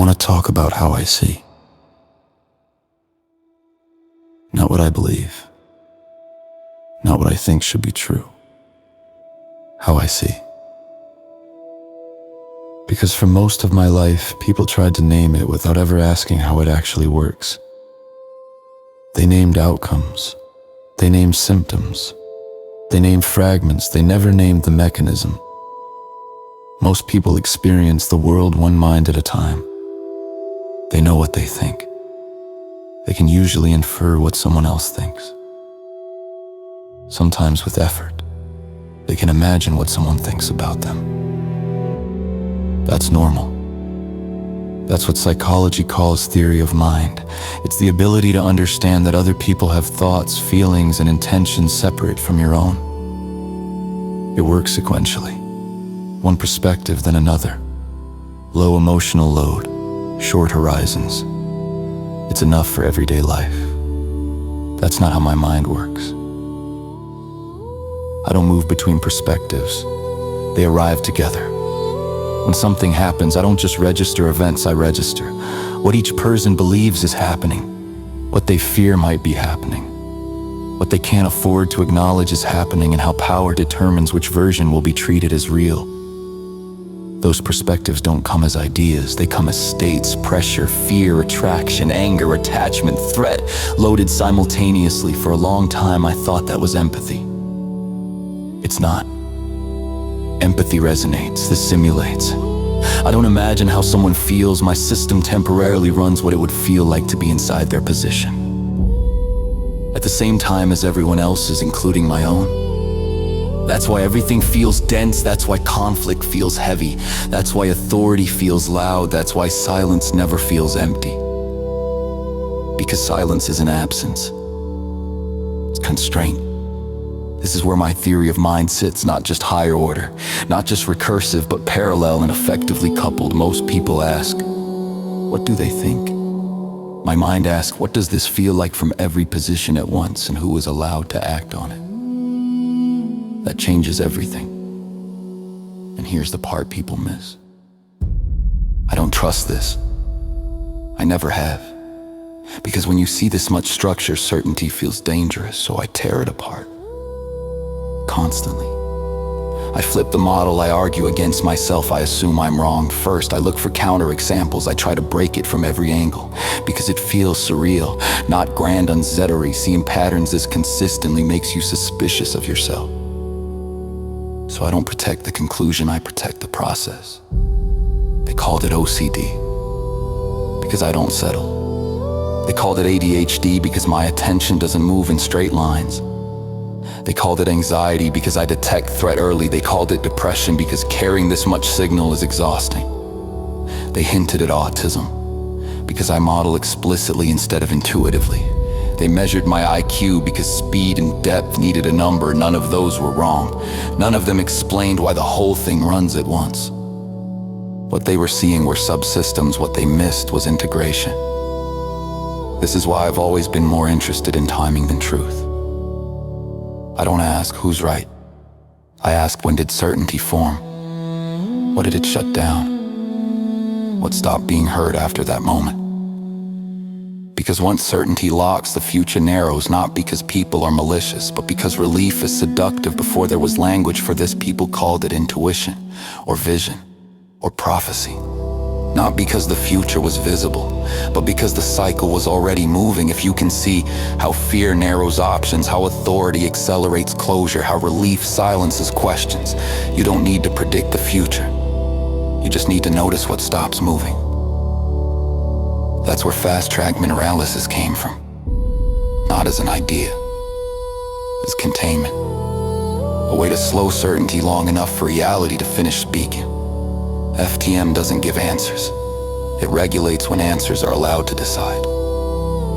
want to talk about how I see. Not what I believe. Not what I think should be true. How I see. Because for most of my life, people tried to name it without ever asking how it actually works. They named outcomes. They named symptoms. They named fragments. They never named the mechanism. Most people experience the world one mind at a time. They know what they think. They can usually infer what someone else thinks. Sometimes with effort, they can imagine what someone thinks about them. That's normal. That's what psychology calls theory of mind. It's the ability to understand that other people have thoughts, feelings, and intentions separate from your own. It works sequentially. One perspective, then another. Low emotional load, short horizons. It's enough for everyday life. That's not how my mind works. I don't move between perspectives. They arrive together. When something happens, I don't just register events, I register what each person believes is happening, what they fear might be happening, what they can't afford to acknowledge is happening, and how power determines which version will be treated as real. Those perspectives don't come as ideas, they come as states, pressure, fear, attraction, anger, attachment, threat, loaded simultaneously. For a long time, I thought that was empathy. It's not. Empathy resonates, this simulates. I don't imagine how someone feels. My system temporarily runs what it would feel like to be inside their position. At the same time as everyone else's, including my own. That's why everything feels dense, that's why conflict feels heavy, that's why authority feels loud, that's why silence never feels empty. Because silence isn't absence, it's constraint. This is where my theory of mind sits, not just higher order, not just recursive, but parallel and effectively coupled. Most people ask, what do they think? My mind asks, what does this feel like from every position at once, and who is allowed to act on it? That changes everything. And here's the part people miss. I don't trust this. I never have. Because when you see this much structure, certainty feels dangerous, so I tear it apart. Constantly. I flip the model, I argue against myself, I assume I'm wrong. First, I look for counterexamples, I try to break it from every angle, because it feels surreal, not grand unzettery. Seeing patterns this consistently makes you suspicious of yourself. So I don't protect the conclusion, I protect the process. They called it OCD, because I don't settle. They called it ADHD because my attention doesn't move in straight lines. They called it anxiety because I detect threat early. They called it depression because carrying this much signal is exhausting. They hinted at autism because I model explicitly instead of intuitively. They measured my IQ because speed and depth needed a number. None of those were wrong. None of them explained why the whole thing runs at once. What they were seeing were subsystems. What they missed was integration. This is why I've always been more interested in timing than truth. I don't ask who's right. I ask, when did certainty form? What did it shut down? What stopped being heard after that moment? Because once certainty locks, the future narrows, not because people are malicious, but because relief is seductive. Before there was language for this, people called it intuition, or vision, or prophecy. Not because the future was visible, but because the cycle was already moving. If you can see how fear narrows options, how authority accelerates closure, how relief silences questions, you don't need to predict the future. You just need to notice what stops moving. That's where fast-track mineralysis came from. Not as an idea, as containment. A way to slow certainty long enough for reality to finish speaking. FTM doesn't give answers. It regulates when answers are allowed to decide.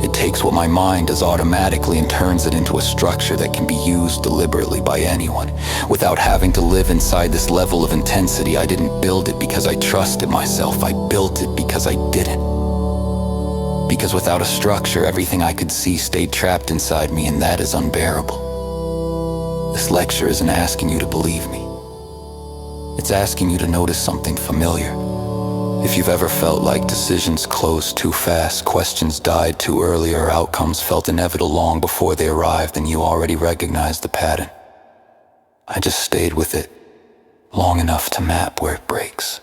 It takes what my mind does automatically and turns it into a structure that can be used deliberately by anyone, without having to live inside this level of intensity. I didn't build it because I trusted myself. I built it because I didn't. Because without a structure, everything I could see stayed trapped inside me, and that is unbearable. This lecture isn't asking you to believe me. It's asking you to notice something familiar. If you've ever felt like decisions closed too fast, questions died too early, or outcomes felt inevitable long before they arrived, then you already recognized the pattern. I just stayed with it long enough to map where it breaks.